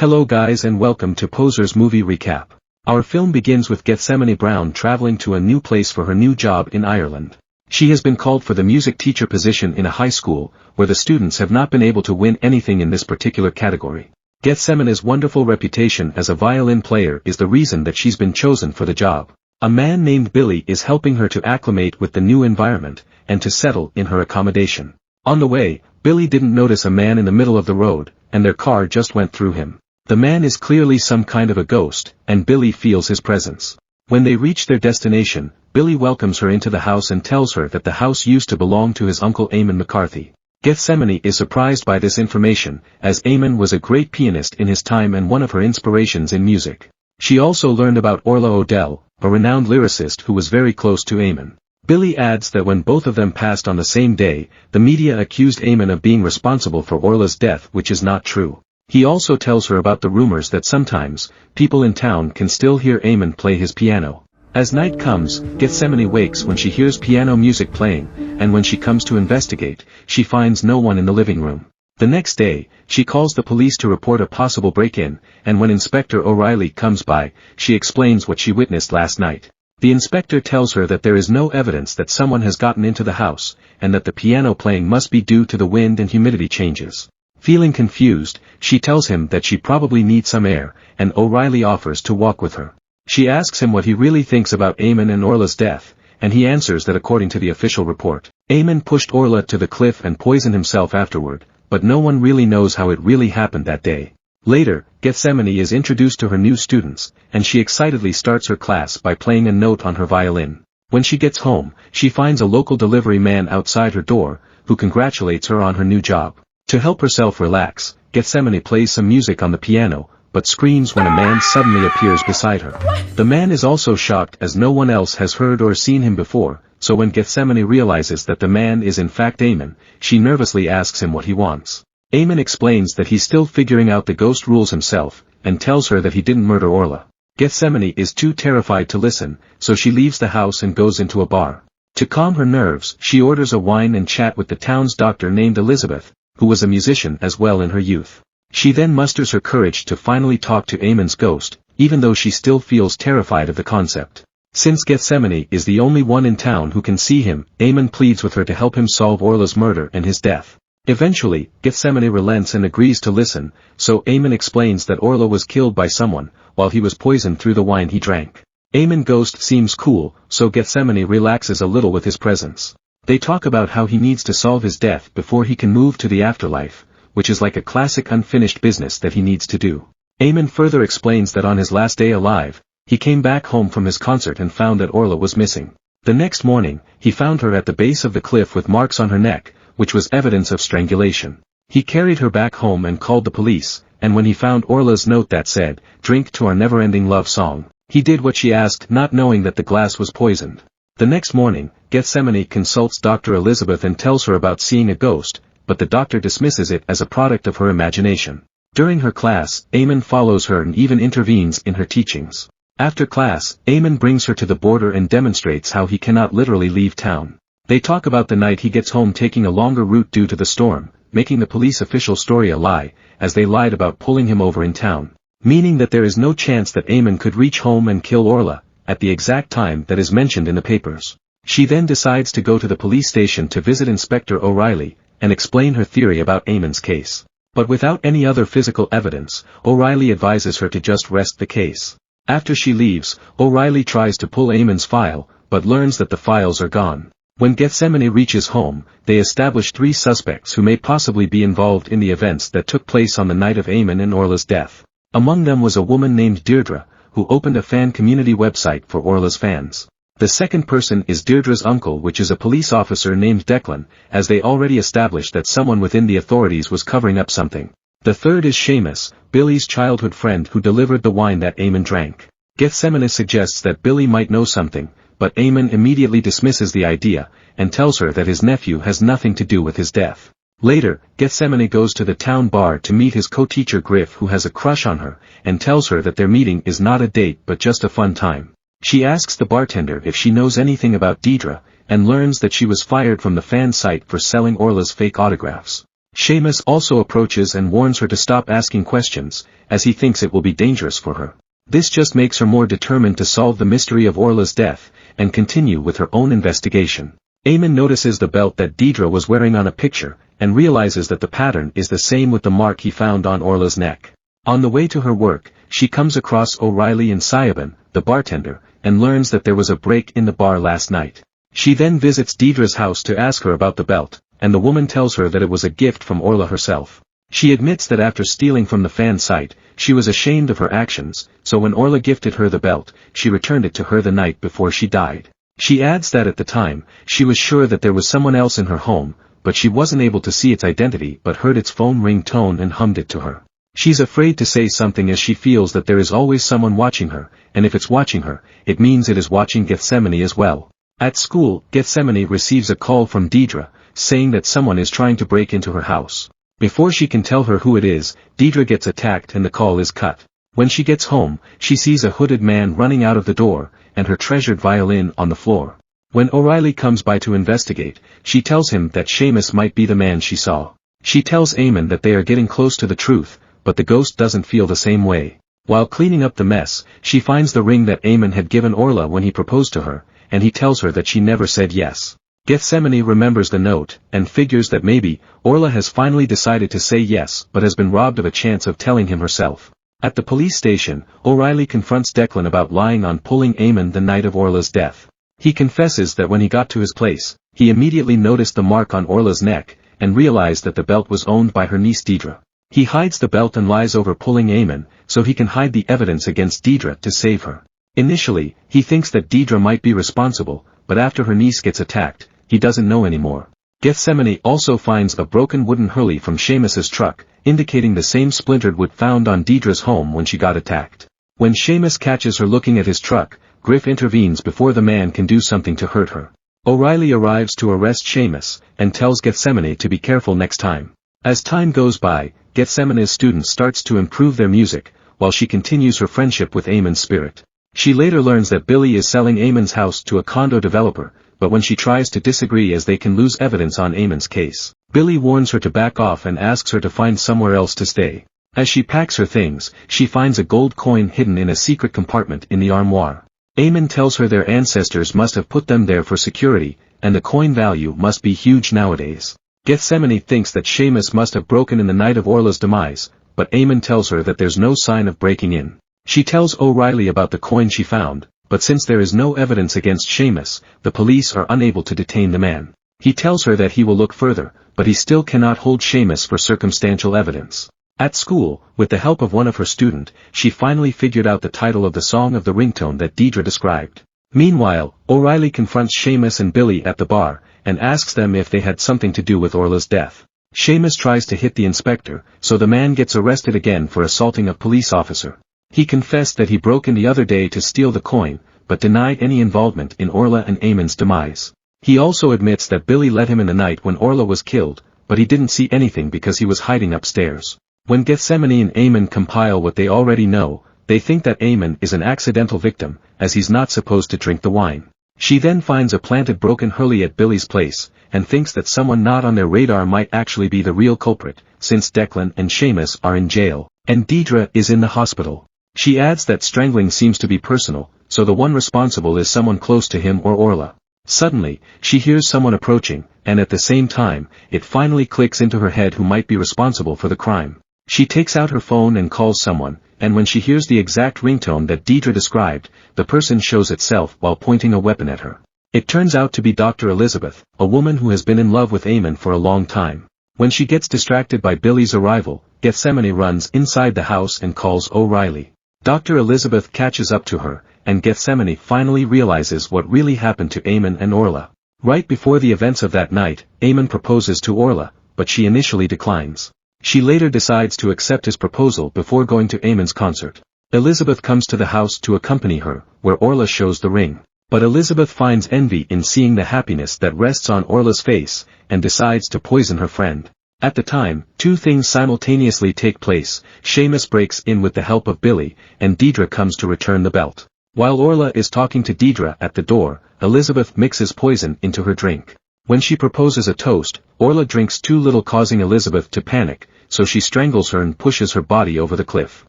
Hello guys and welcome to Poser's Movie Recap. Our film begins with Gethsemane Brown traveling to a new place for her new job in Ireland. She has been called for the music teacher position in a high school, where the students have not been able to win anything in this particular category. Gethsemane's wonderful reputation as a violin player is the reason that she's been chosen for the job. A man named Billy is helping her to acclimate with the new environment, and to settle in her accommodation. On the way, Billy didn't notice a man in the middle of the road, and their car just went through him. The man is clearly some kind of a ghost, and Billy feels his presence. When they reach their destination, Billy welcomes her into the house and tells her that the house used to belong to his uncle Eamon McCarthy. Gethsemane is surprised by this information, as Eamon was a great pianist in his time and one of her inspirations in music. She also learned about Orla O'Dell, a renowned lyricist who was very close to Eamon. Billy adds that when both of them passed on the same day, the media accused Eamon of being responsible for Orla's death, which is not true. He also tells her about the rumors that sometimes, people in town can still hear Eamon play his piano. As night comes, Gethsemane wakes when she hears piano music playing, and when she comes to investigate, she finds no one in the living room. The next day, she calls the police to report a possible break-in, and when Inspector O'Reilly comes by, she explains what she witnessed last night. The inspector tells her that there is no evidence that someone has gotten into the house, and that the piano playing must be due to the wind and humidity changes. Feeling confused, she tells him that she probably needs some air, and O'Reilly offers to walk with her. She asks him what he really thinks about Eamon and Orla's death, and he answers that according to the official report, Eamon pushed Orla to the cliff and poisoned himself afterward, but no one really knows how it really happened that day. Later, Gethsemane is introduced to her new students, and she excitedly starts her class by playing a note on her violin. When she gets home, she finds a local delivery man outside her door, who congratulates her on her new job. To help herself relax, Gethsemane plays some music on the piano, but screams when a man suddenly appears beside her. The man is also shocked as no one else has heard or seen him before, so when Gethsemane realizes that the man is in fact Eamon, she nervously asks him what he wants. Eamon explains that he's still figuring out the ghost rules himself, and tells her that he didn't murder Orla. Gethsemane is too terrified to listen, so she leaves the house and goes into a bar. To calm her nerves, she orders a wine and chat with the town's doctor named Elizabeth, who was a musician as well in her youth. She then musters her courage to finally talk to Eamon's ghost, even though she still feels terrified of the concept. Since Gethsemane is the only one in town who can see him, Eamon pleads with her to help him solve Orla's murder and his death. Eventually, Gethsemane relents and agrees to listen, so Eamon explains that Orla was killed by someone, while he was poisoned through the wine he drank. Eamon's ghost seems cool, so Gethsemane relaxes a little with his presence. They talk about how he needs to solve his death before he can move to the afterlife, which is like a classic unfinished business that he needs to do. Eamon further explains that on his last day alive, he came back home from his concert and found that Orla was missing. The next morning, he found her at the base of the cliff with marks on her neck, which was evidence of strangulation. He carried her back home and called the police, and when he found Orla's note that said, "Drink to our never-ending love song," he did what she asked, not knowing that the glass was poisoned. The next morning, Gethsemane consults Dr. Elizabeth and tells her about seeing a ghost, but the doctor dismisses it as a product of her imagination. During her class, Eamon follows her and even intervenes in her teachings. After class, Eamon brings her to the border and demonstrates how he cannot literally leave town. They talk about the night he gets home taking a longer route due to the storm, making the police official story a lie, as they lied about pulling him over in town. Meaning that there is no chance that Eamon could reach home and kill Orla, at the exact time that is mentioned in the papers. She then decides to go to the police station to visit Inspector O'Reilly, and explain her theory about Eamon's case. But without any other physical evidence, O'Reilly advises her to just rest the case. After she leaves, O'Reilly tries to pull Eamon's file, but learns that the files are gone. When Gethsemane reaches home, they establish 3 suspects who may possibly be involved in the events that took place on the night of Eamon and Orla's death. Among them was a woman named Deirdre, who opened a fan community website for Orla's fans. The second person is Deirdre's uncle, which is a police officer named Declan, as they already established that someone within the authorities was covering up something. The third is Seamus, Billy's childhood friend who delivered the wine that Eamon drank. Gethsemane suggests that Billy might know something, but Eamon immediately dismisses the idea, and tells her that his nephew has nothing to do with his death. Later, Gethsemane goes to the town bar to meet his co-teacher Griff, who has a crush on her, and tells her that their meeting is not a date but just a fun time. She asks the bartender if she knows anything about Deirdre, and learns that she was fired from the fan site for selling Orla's fake autographs. Seamus also approaches and warns her to stop asking questions, as he thinks it will be dangerous for her. This just makes her more determined to solve the mystery of Orla's death, and continue with her own investigation. Eamon notices the belt that Deirdre was wearing on a picture, and realizes that the pattern is the same with the mark he found on Orla's neck. On the way to her work, she comes across O'Reilly and Siobhan, the bartender, and learns that there was a break in the bar last night. She then visits Deirdre's house to ask her about the belt, and the woman tells her that it was a gift from Orla herself. She admits that after stealing from the fan site, she was ashamed of her actions, so when Orla gifted her the belt, she returned it to her the night before she died. She adds that at the time, she was sure that there was someone else in her home, but she wasn't able to see its identity but heard its phone ring tone and hummed it to her. She's afraid to say something as she feels that there is always someone watching her, and if it's watching her, it means it is watching Gethsemane as well. At school, Gethsemane receives a call from Deirdre, saying that someone is trying to break into her house. Before she can tell her who it is, Deirdre gets attacked and the call is cut. When she gets home, she sees a hooded man running out of the door, and her treasured violin on the floor. When O'Reilly comes by to investigate, she tells him that Seamus might be the man she saw. She tells Eamon that they are getting close to the truth, but the ghost doesn't feel the same way. While cleaning up the mess, she finds the ring that Eamon had given Orla when he proposed to her, and he tells her that she never said yes. Gethsemane remembers the note, and figures that maybe, Orla has finally decided to say yes but has been robbed of a chance of telling him herself. At the police station, O'Reilly confronts Declan about lying on pulling Eamon the night of Orla's death. He confesses that when he got to his place, he immediately noticed the mark on Orla's neck, and realized that the belt was owned by her niece Deirdre. He hides the belt and lies over pulling Eamon, so he can hide the evidence against Deirdre to save her. Initially, he thinks that Deirdre might be responsible, but after her niece gets attacked, he doesn't know anymore. Gethsemane also finds a broken wooden hurley from Seamus's truck, indicating the same splintered wood found on Deirdre's home when she got attacked. When Seamus catches her looking at his truck, Griff intervenes before the man can do something to hurt her. O'Reilly arrives to arrest Seamus, and tells Gethsemane to be careful next time. As time goes by, Gethsemane's student starts to improve their music, while she continues her friendship with Eamon's spirit. She later learns that Billy is selling Eamon's house to a condo developer, but when she tries to disagree as they can lose evidence on Eamon's case, Billy warns her to back off and asks her to find somewhere else to stay. As she packs her things, she finds a gold coin hidden in a secret compartment in the armoire. Eamon tells her their ancestors must have put them there for security, and the coin value must be huge nowadays. Gethsemane thinks that Seamus must have broken in the night of Orla's demise, but Eamon tells her that there's no sign of breaking in. She tells O'Reilly about the coin she found, but since there is no evidence against Seamus, the police are unable to detain the man. He tells her that he will look further, but he still cannot hold Seamus for circumstantial evidence. At school, with the help of one of her students, she finally figured out the title of the song of the ringtone that Deirdre described. Meanwhile, O'Reilly confronts Seamus and Billy at the bar, and asks them if they had something to do with Orla's death. Seamus tries to hit the inspector, so the man gets arrested again for assaulting a police officer. He confessed that he broke in the other day to steal the coin, but denied any involvement in Orla and Eamon's demise. He also admits that Billy let him in the night when Orla was killed, but he didn't see anything because he was hiding upstairs. When Gethsemane and Eamon compile what they already know, they think that Eamon is an accidental victim, as he's not supposed to drink the wine. She then finds a planted broken hurley at Billy's place, and thinks that someone not on their radar might actually be the real culprit, since Declan and Seamus are in jail, and Deirdre is in the hospital. She adds that strangling seems to be personal, so the one responsible is someone close to him or Orla. Suddenly, she hears someone approaching, and at the same time, it finally clicks into her head who might be responsible for the crime. She takes out her phone and calls someone, and when she hears the exact ringtone that Deirdre described, the person shows itself while pointing a weapon at her. It turns out to be Dr. Elizabeth, a woman who has been in love with Eamon for a long time. When she gets distracted by Billy's arrival, Gethsemane runs inside the house and calls O'Reilly. Dr. Elizabeth catches up to her, and Gethsemane finally realizes what really happened to Eamon and Orla. Right before the events of that night, Eamon proposes to Orla, but she initially declines. She later decides to accept his proposal before going to Eamon's concert. Elizabeth comes to the house to accompany her, where Orla shows the ring. But Elizabeth finds envy in seeing the happiness that rests on Orla's face, and decides to poison her friend. At the time, two things simultaneously take place. Seamus breaks in with the help of Billy, and Deirdre comes to return the belt. While Orla is talking to Deirdre at the door, Elizabeth mixes poison into her drink. When she proposes a toast, Orla drinks too little, causing Elizabeth to panic, so she strangles her and pushes her body over the cliff.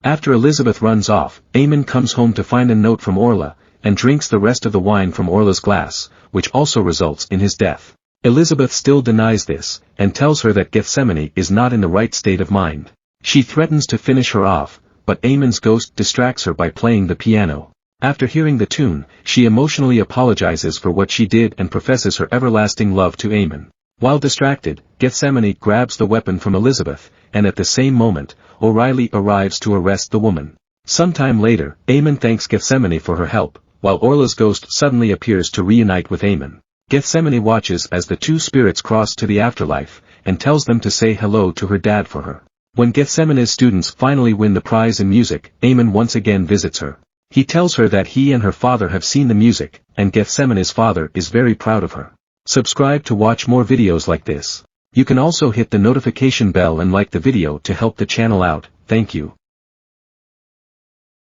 After Elizabeth runs off, Eamon comes home to find a note from Orla, and drinks the rest of the wine from Orla's glass, which also results in his death. Elizabeth still denies this, and tells her that Gethsemane is not in the right state of mind. She threatens to finish her off, but Eamon's ghost distracts her by playing the piano. After hearing the tune, she emotionally apologizes for what she did and professes her everlasting love to Eamon. While distracted, Gethsemane grabs the weapon from Elizabeth, and at the same moment, O'Reilly arrives to arrest the woman. Sometime later, Eamon thanks Gethsemane for her help, while Orla's ghost suddenly appears to reunite with Eamon. Gethsemane watches as the two spirits cross to the afterlife, and tells them to say hello to her dad for her. When Gethsemane's students finally win the prize in music, Eamon once again visits her. He tells her that he and her father have seen the music, and Gethsemane's father is very proud of her. Subscribe to watch more videos like this. You can also hit the notification bell and like the video to help the channel out. Thank you.